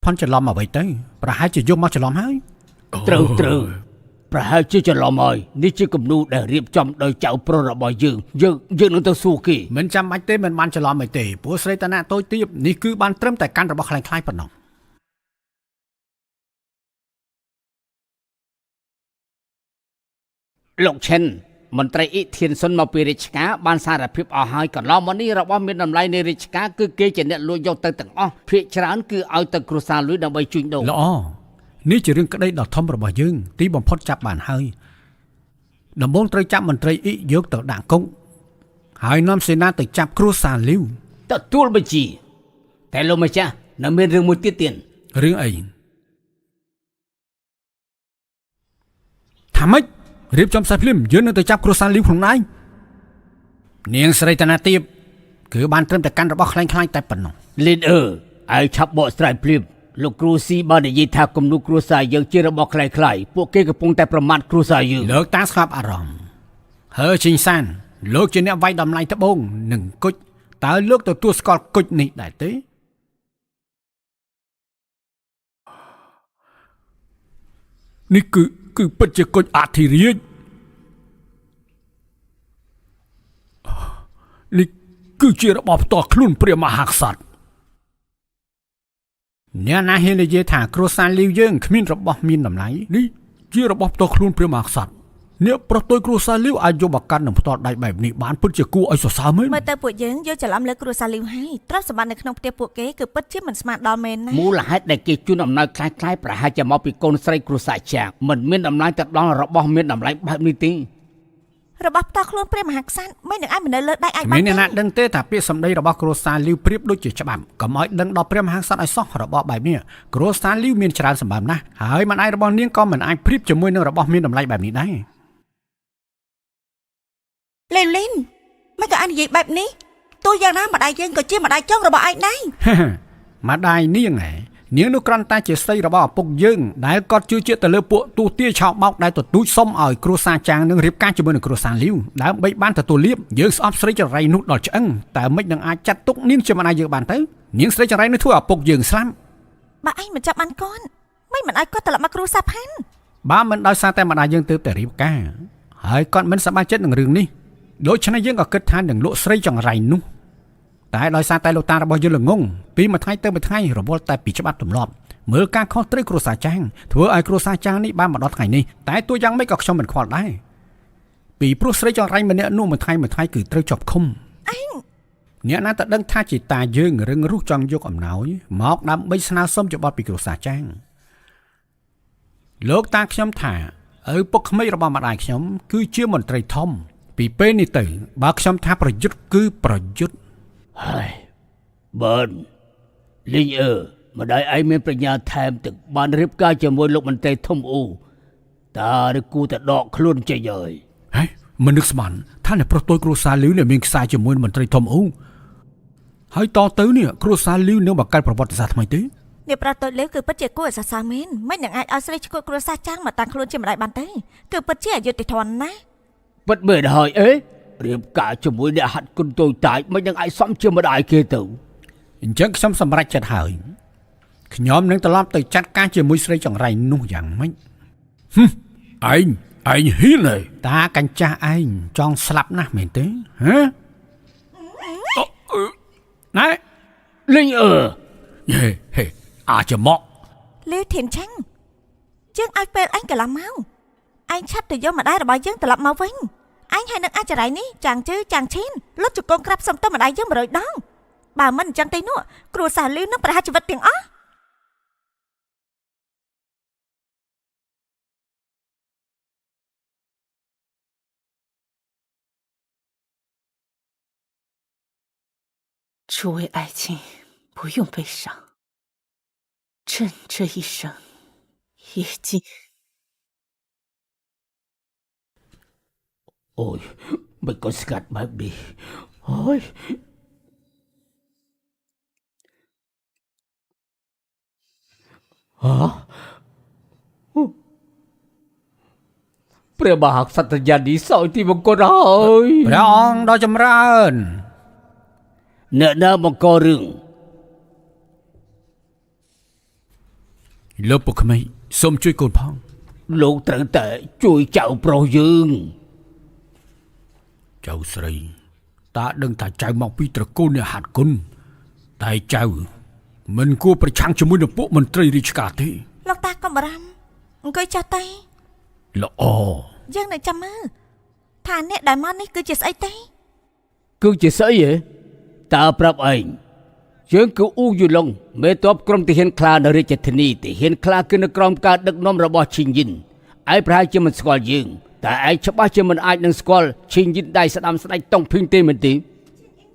ផនច្រឡំអ្វីទៅប្រហែលជាយកមកច្រឡំហើយត្រូវប្រហែលជាច្រឡំហើយនេះជាគំនូរដែលរៀបចំដោយចៅប្រុសរបស់យើងនឹងទៅសួរគេមិនចាំបាច់ទេមិនបានច្រឡំអីទេព្រោះស្រីតាណាតូចទាបនេះគឺបានត្រឹមតែកាន់របស់ខ្លាំងខ្លាយប៉ុណ្ណោះលោកឈិនមន្ត្រីអ៊ីធានសុនមកពីរាជការបានសារភាពអស់ហើយកន្លងមកនេះរបស់មានតម្លៃនៃរាជការគឺគេជាអ្នកលួចយកទៅទាំងអស់ភាគច្រើនគឺឲ្យទៅគ្រួសារលួយដើម្បីជួញដូរល្អនេះជារឿងក្តីដ៏ធំរបស់យើងទីបំផុតចាប់បានហើយដំបូងត្រូវចាប់មន្ត្រីអ៊ីយកទៅដាក់គុកហើយនាំសេនាទៅចាប់គ្រួសារលីវទទួលបញ្ជាតែលោកម្ចាស់នៅមានរឿងមួយទៀតរឿងអីថាម៉េចរៀបចំសាច់ភ្លាមយើងនឹងទៅចាប់គ្រួសារលីវខ្លួនឯងនាងស្រីតាណាទៀបគឺបានត្រឹមតែកាន់របស់ខ្លាំងខ្លាយតែប៉ុណ្ណោះលីដអឺឲ្យឆាប់បកស្រាយភ្លាមលោកគ្រូស៊ីបាននិយាយថាគំនូរគ្រួសារយើងជារបស់ខ្លាំងខ្លាយពួកគេកំពុងតែប្រមាថគ្រួសារយើងលោកតាស្ងប់អារម្មណ៍ហើជីងសានលោកជាអ្នកវាយតម្លៃត្បូងនិងគុជតើលោកទទួលស្គាល់គុជនេះដែរទេនេះគឺពិតជាគុជអធិរាជនេះគឺជារបស់ផ្ទាល់ខ្លួនព្រះមហាក្សត្រអ្នកណាហ៊ាននិយាយថាគ្រួសារលីវយើងគ្មានរបស់មានតម្លៃនេះជារបស់ផ្ទាល់ខ្លួនព្រះមហាក្សត្រអ្នកប្រទល់គ្រួសារលីវអាចយកមកកាន់នឹងផ្ទាល់ដៃបែបនេះបានពិតជាគួរឲ្យសរសើរមែនមើលទៅពួកយើងយកច្រឡំលើគ្រួសារលីវហើយទ្រព្យសម្បត្តិនៅក្នុងផ្ទះពួកគេគឺពិតជាមិនស្មានដល់មែនណាមូលហេតុដែលគេជូនអំណោយខ្លាំងៗប្រហែលជាមកពីកូនស្រីគ្រួសារចាក់មិនមានតម្លៃទៅដល់របស់មានតម្លៃបែបនេះទេរបស់ផ្ទាល់ខ្លួនព្រះមហាក្សត្រមិននឹងឲ្យមិននៅលើដៃអាចបានមានអ្នកណាដឹងទេថាពាក្យសម្ដីរបស់គ្រួសារលីវប្រៀបដូចជាច្បាប់កុំឲ្យដឹងដល់ព្រះមហាក្សត្រឲ្យសោះរបស់បែបនេះគ្រួសារលីវមានច្រើនសម្បើមណាស់ហើយមិនអាចរបស់នាងក៏មិនអាចប្រៀបជាមួយនឹងរបស់មានតម្លៃបែបនេះដែរលីនមិនក៏អាននិយាយបែបនេះទោះយ៉ាងណាម្ដាយយើងក៏ជាម្ដាយចុងរបស់ឯងដែរម្ដាយនាងនាងនោះគ្រាន់តែជាស្រីរបស់ឪពុកយើងដែលគាត់ជឿជាក់ទៅលើពួកទូទាឆោបោកដែលទទូចសុំឲ្យគ្រួសារចាងនឹងរៀបការជាមួយនឹងគ្រួសារលីវដើម្បីបានទទួលលៀបយើងស្អប់ស្រីចរៃនោះដល់ឆ្អឹងតែមិននឹងអាចចាត់ទុកនាងជាម្ដាយយើងបានទៅនាងស្រីចរៃនោះធ្វើឪពុកយើងស្លាប់បើឯងមិនចាប់បានកូនមិនឲ្យគាត់ត្រឡប់មកគ្រួសារផាន់បើមិនដោយសារតែម្ដាយយើងទើបតែរៀបការហើយគាត់មិនសប្បាយចិត្តនឹងរឿងនេះដូច្នេះយើងក៏គិតថានឹងលក់ស្រីចង្រៃនោះតែដោយសារតែលោកតារបស់យើងល្ងងពីមួយថ្ងៃទៅមួយថ្ងៃរវល់តែពីច្បាប់ទម្លាប់មើលការខុសត្រូវគ្រួសារចាងធ្វើឲ្យគ្រួសារចាងនេះបានមកដល់ថ្ងៃនេះតែទោះយ៉ាងម៉េចក៏ខ្ញុំមិនខ្វល់ដែរពីព្រោះស្រីចង្រៃម្នាក់នោះមួយថ្ងៃគឺត្រូវជាប់ឃុំអញអ្នកណាតែដឹងថាជាតាយើងរឹងរូសចង់យកអំណោយមកដើម្បីស្នើសុំយោបល់ពីគ្រួសារចាងលោកតាខ្ញុំថាឪពុកក្មេករបស់ម្ដាយខ្ញុំគឺជាមន្ត្រីធំពីពេលនេះទៅបើខ្ញុំថាប្រយុទ្ធគឺប្រយុទ្ធហើយបានលីងម្ដាយឯងមានប្រាជ្ញាថែមទឹកបានរៀបការជាមួយលោកមន្ត្រីធំអ៊ូតាឬគូតែដកខ្លួនចេញហើយមិននឹកស្មានថាអ្នកប្រុសតូចគ្រួសារលីវនេះមានខ្សែជាមួយមន្ត្រីធំអ៊ូហើយតទៅនេះគ្រួសារលីវនឹងបង្កើតប្រវត្តិសាស្ត្រថ្មីទេអ្នកប្រុសតូចលីវគឺពិតជាគួរឲ្យសរសើរមែនមិននឹងអាចឲ្យស្រីឈ្គក់គ្រួសារចាងមកតាំងខ្លួនជាម្ដាយបានទេគឺពិតជាអយុត្តិធម៌ណាស់ពិតមែនហើយរៀបការជាមួយអ្នកហាត់គុនតូចតាចមិននឹងអាចសមជាម្ដាយគេទៅអញ្ចឹងខ្ញុំសម្រេចចិត្តហើយខ្ញុំនឹងត្រឡប់ទៅចាត់ការជាមួយស្រីចង្រៃនោះយ៉ាងម៉េចឯងហ៊ានទេតាកញ្ចាស់ឯងចង់ស្លាប់ណាស់មែនទេហ៎ណែលីងហេអាចមកលីវធានឆាំងយើងឲ្យពេលអញកន្លះមកឯងឆាប់ទៅយកម្ដាយរបស់យើងត្រឡប់មកវិញអញហើយនឹងអាចរៃនេះចាងជឺចាងឈីនលុតជង្គង់ក្រាបសុំទៅម្ដាយយើង100ដងបើមិនអញ្ចឹងទេនោះគ្រួសារលីវនឹងប្រហារជីវិតទាំងអស់诸位爱卿，不用悲伤，朕这一生已经……អូយមិនក៏ស្កាត់បែបនេះហើយព្រះមហាក្សត្រយានីសោយទីបង្គន់ហើយព្រះអង្គដ៏ចម្រើនអ្នកណាបង្ករឿង លើពុកក្មេងសូមជួយកូនផង លោកត្រូវតែជួយចៅប្រុសយើង ចៅស្រីតាដឹងថាចៅមកពីត្រកូលអ្នកហាត់គុណតែចៅមិនគួរប្រឆាំងជាមួយនឹងពួកមន្ត្រីរាជការទេ លោកតាកុំបារម្ភអង្គុយចុះទេ ល្អ យើងនៅចាំមើលថាអ្នកដែលមកនេះគឺជាស្អីទេ គឺជាស្អីហ៎តើប្រាប់ឯងយើងគឺអ៊ូយូឡុងមេតបក្រុមទាហានខ្លានៅរាជធានីទាហានខ្លាគឺនៅក្រោមការដឹកនាំរបស់ឈីងយិនឯងប្រហែលជាមិនស្គាល់យើងតែឯងច្បាស់ជាមិនអាចនឹងស្គាល់ឈីងយិនដៃស្ដាំស្ដេចតុងភីងទេមែនទេ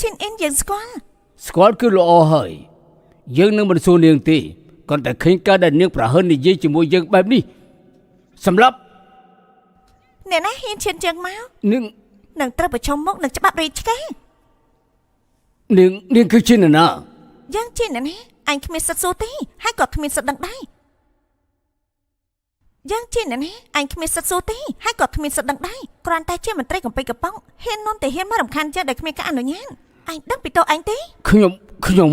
ឈិនអ៊ីនយើងស្គាល់ ស្គាល់គឺល្អហើយយើងនឹងមិនសួរនាងទេគ្រាន់តែឃើញការដែលនាងប្រហែលនិយាយជាមួយយើងបែបនេះសម្រាប់ អ្នកណាហ៊ានឈានជើងមក នាង នឹងត្រូវប្រឈមមុខនឹងច្បាប់រាជការ នាងគឺជានរណា យើងជាអ្នកណាអញគ្មានសិទ្ធិសួរទេហើយក៏គ្មានសិទ្ធិដឹងដែរយើងជាអ្នកណាអញគ្មានសិទ្ធិសួរទេហើយក៏គ្មានសិទ្ធិដឹងដែរគ្រាន់តែជាមន្ត្រីកំពេចកំប៉ុងហ៊ាននាំតែហ៊ានមករំខានចិត្តដែលគ្មានការអនុញ្ញាតអញដឹងពីតោអញទេ ខ្ញុំ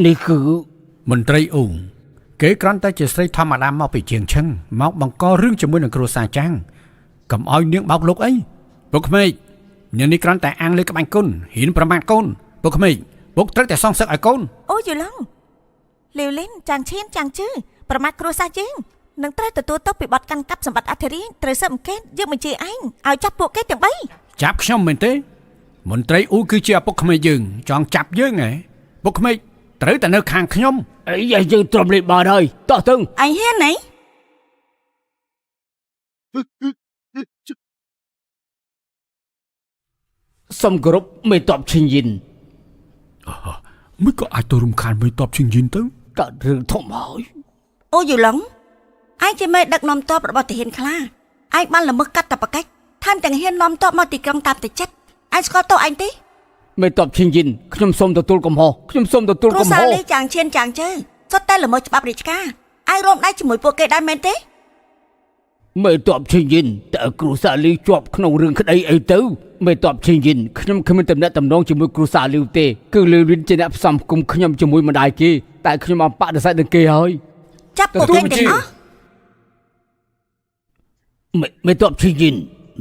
នេះគឺ មន្ត្រីអ៊ូគេគ្រាន់តែជាស្រីធម្មតាមកពីជាងឈឹងមកបង្ករឿងជាមួយនឹងគ្រួសារចាំងកុំឲ្យនាងបោកលោកអីពុកក្មេកនាងនេះគ្រាន់តែអាងលើក្បាញ់គុណហ៊ានប្រមាថកូនពុកក្មេកពុកត្រូវតែសងសឹកឲ្យកូន អូយូឡុងលាវលិនចាងឈៀនចាងជឺប្រមាថគ្រួសារយើងនឹងត្រូវទទួលទោសពីបទកាន់កាប់សម្បត្តិអធិរាជត្រូវស៊ើបអង្កេតយើងបញ្ជាឯងឲ្យចាប់ពួកគេទាំង3 ចាប់ខ្ញុំមែនទេមន្ត្រីអ៊ូគឺជាឪពុកក្មេកយើងចង់ចាប់យើងហ៎ពុកក្មេកត្រូវតែនៅខាងខ្ញុំ អីយើងទ្រាំលេបបានហើយតោះទៅ អញហ៊ានណៃ សំគ្រប់មេតបឈីងយិន មិនក៏អាចទៅរំខានមេតបជាងយិនទៅ កើតរឿងធំហើយ អូយូឡុងអញជាមេដឹកនាំទ័ពរបស់ទាហានខ្លាឯងបានល្មើសកាត់តបកិច្ចថែមទាំងហ៊ាននាំទ័ពមកទីក្រុងតាមតែចិត្តអញស្គាល់តោអញទេ មេតបឈីងយិនខ្ញុំសូមទទួលកំហុសខ្ញុំសូមទទួល គ្រួ កំហុ សារ ស នេះចាងឈៀនចាងជើសុទ្ធតែល្មើសច្បាប់រាជការឯងរួមដៃជាមួយពួកគេដែរមែនទេ មេតបឈីងយិនតើគ្រូសាលីជាប់ក្នុងរឿងក្តីអីទៅមេតបឈីងយិនខ្ញុំគ្មានតំណែងតំណងជាមួយគ្រូសាលីទេគឺលឺលិនជាអ្នកផ្សំគុំខ្ញុំជាមួយម្ដាយគេតែខ្ញុំអបដិសេធនឹងគេហើយ ចាប់ពួកគេទាំងអស់ មេតបឈីងយិន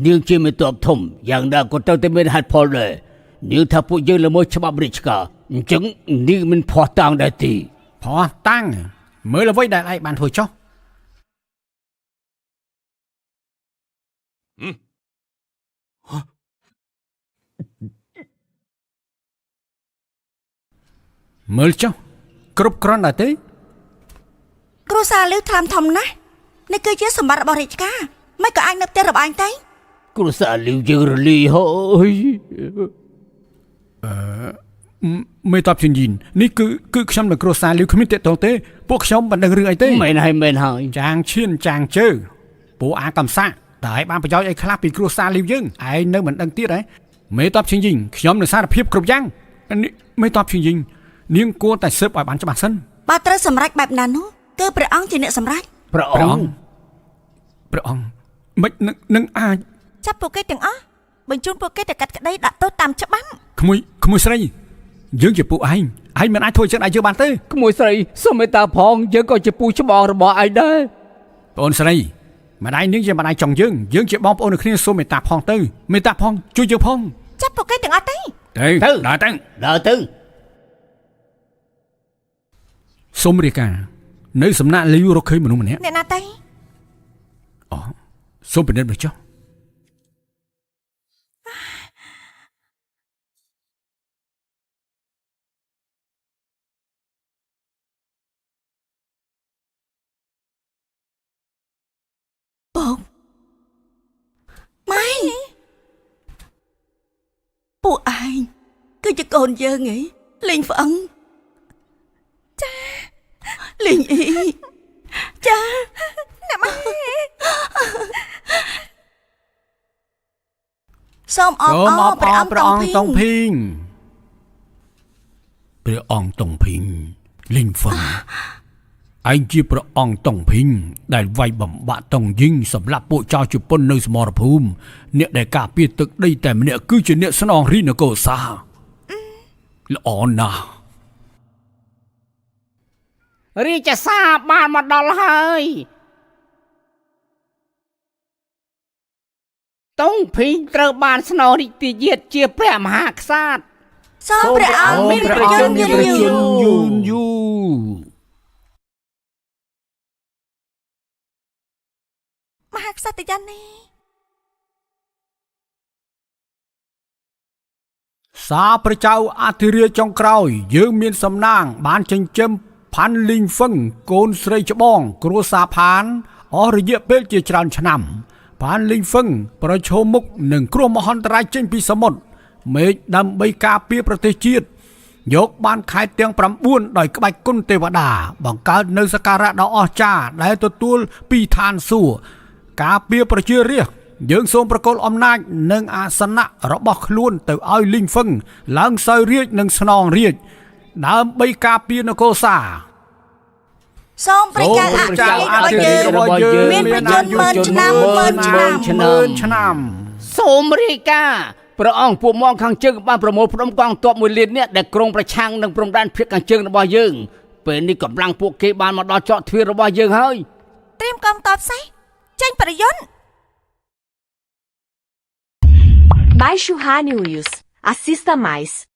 នាងជាមេតបធំយ៉ាងណាក៏ត្រូវតែមានហេតុផលដែរនាងថាពួកយើងល្មើសច្បាប់រាជការអញ្ចឹងនាងមិនភ័ស្តុតាងដែរទេ ផោះតាំងមើលអ្វីដែលឯងបានធ្វើចុះមើលចុះគ្រប់គ្រាន់ដែរទេ គ្រួសារលឺថ្លាមធំណាស់នេះគឺជាសម្បត្តិរបស់រាជការមិនក៏អញនៅផ្ទះរបស់អញទេ គ្រូសាលីយើងរលីហើយ មេតបជាងយិននេះគឺខ្ញុំនឹងគ្រួសារលីវគ្មានតេតងទេពួកខ្ញុំមិនដឹងរឿងអីទេ មែនហើយ ចាងឈៀនចាងជើពួកអាកំសាតែឯងបានប្រយោជន៍អីខ្លះពីគ្រួសារលីវយើងឯងនៅមិនដឹងទៀតហ៎មេតបជាងយិនខ្ញុំនឹងសារភាពគ្រប់យ៉ាងនេះមេតបជាងយិននាងគួរតែស៊ើបឲ្យបានច្បាស់សិន បើត្រូវសម្រេចបែបណានោះគឺព្រះអង្គជាអ្នកសម្រេច ព្រះអង្គ មិននឹងអាច ចាប់ពួកគេទាំងអស់បញ្ជូនពួកគេទៅកាត់ក្តីដាក់ទោសតាមច្បាប់ ក្មួយស្រីយើងជាពួកឯងមិនអាចធ្វើចឹងដែរយើងបានទេ ក្មួយស្រីសូមមេត្តាផងយើងក៏ជាពូច្បងរបស់ឯងដែរ បងអូនស្រីម្ដាយនាងជាម្ដាយចង់យើងជាបងប្អូនគ្នាសូមមេត្តាផងទៅមេត្តាផងជួយយើងផង ចាប់ពួកគេទាំងអស់ទេ ទៅដើរទៅសូមរាយការណ៍នៅសំណាក់លីវរកឃើញមនុស្សម្នាក់ អ្នកណាទេ អូសូមពិនិត្យមើលចុះ បងម៉ៃពួកឯងគឺជាកូនយើងហីលេងផ្អឹងចាលេងអីចាអ្នកម៉ែសូមអបអរព្រះអង្គតុងភីង ព្រះអង្គតុងភីងលីងហ្វឹងឯងជាព្រះអង្គតុងភីងដែលវាយបំបាក់តុងយីងសម្រាប់ពួកចៅជប៉ុននៅសមរភូមិអ្នកដែលការពារទឹកដីតែម្នាក់គឺជាអ្នកស្នងរាជនគរសាល្អណាស់ រាជសារបានមកដល់ហើយតុងភីងត្រូវបានស្នើរាជទាយាទជាព្រះមហាក្សត្រ សូមព្រះអង្គមានប្រយោជន៍យូរយូរ យូ មហាក្សត្រយ៉ាងនេះ សារព្រះចៅអធិរាជចុងក្រោយយើងមានសំណាងបានចិញ្ចឹមផាន់លីងហ្វឹងកូនស្រីច្បងគ្រួសារផានអស់រយៈពេលជាច្រើនឆ្នាំផានលីងហ្វឹងប្រឈមមុខនឹងគ្រោះមហន្តរាយចេញពីសមុទ្រមេឃដើម្បីការពារប្រទេសជាតិយកបានខេត្តទាំង9ដោយក្បាច់គុណទេវតាបង្កើតនៅសក្ការៈដ៏អស្ចារ្យដែលទទួលពីឋានសួគ៌ការពារប្រជារាស្ត្រយើងសូមប្រកល់អំណាចនិងអាសនៈរបស់ខ្លួនទៅឲ្យលីងហ្វឹងឡើងសោយរាជនិងស្នងរាជដើម្បីការពារនគរសា សូមព្រះចៅអធិរាជរបស់យើងមានប្រយោជន៍10000ឆ្នាំឆ្នាំ សូមរាយការណ៍ព្រះអង្គពួកមកខាងជើងបានប្រមូលផ្ដុំកងទ័ព1លាននាក់ដែលក្រុងប្រឆាំងនឹងព្រំដែនភាគខាងជើងរបស់យើងពេលនេះកម្លាំងពួកគេបានមកដល់ច្រកទ្វាររបស់យើងហើយ ត្រៀមកងទ័ពសេះចេញប្រយុទ្ធ Baixe o Rá News. Assista mais.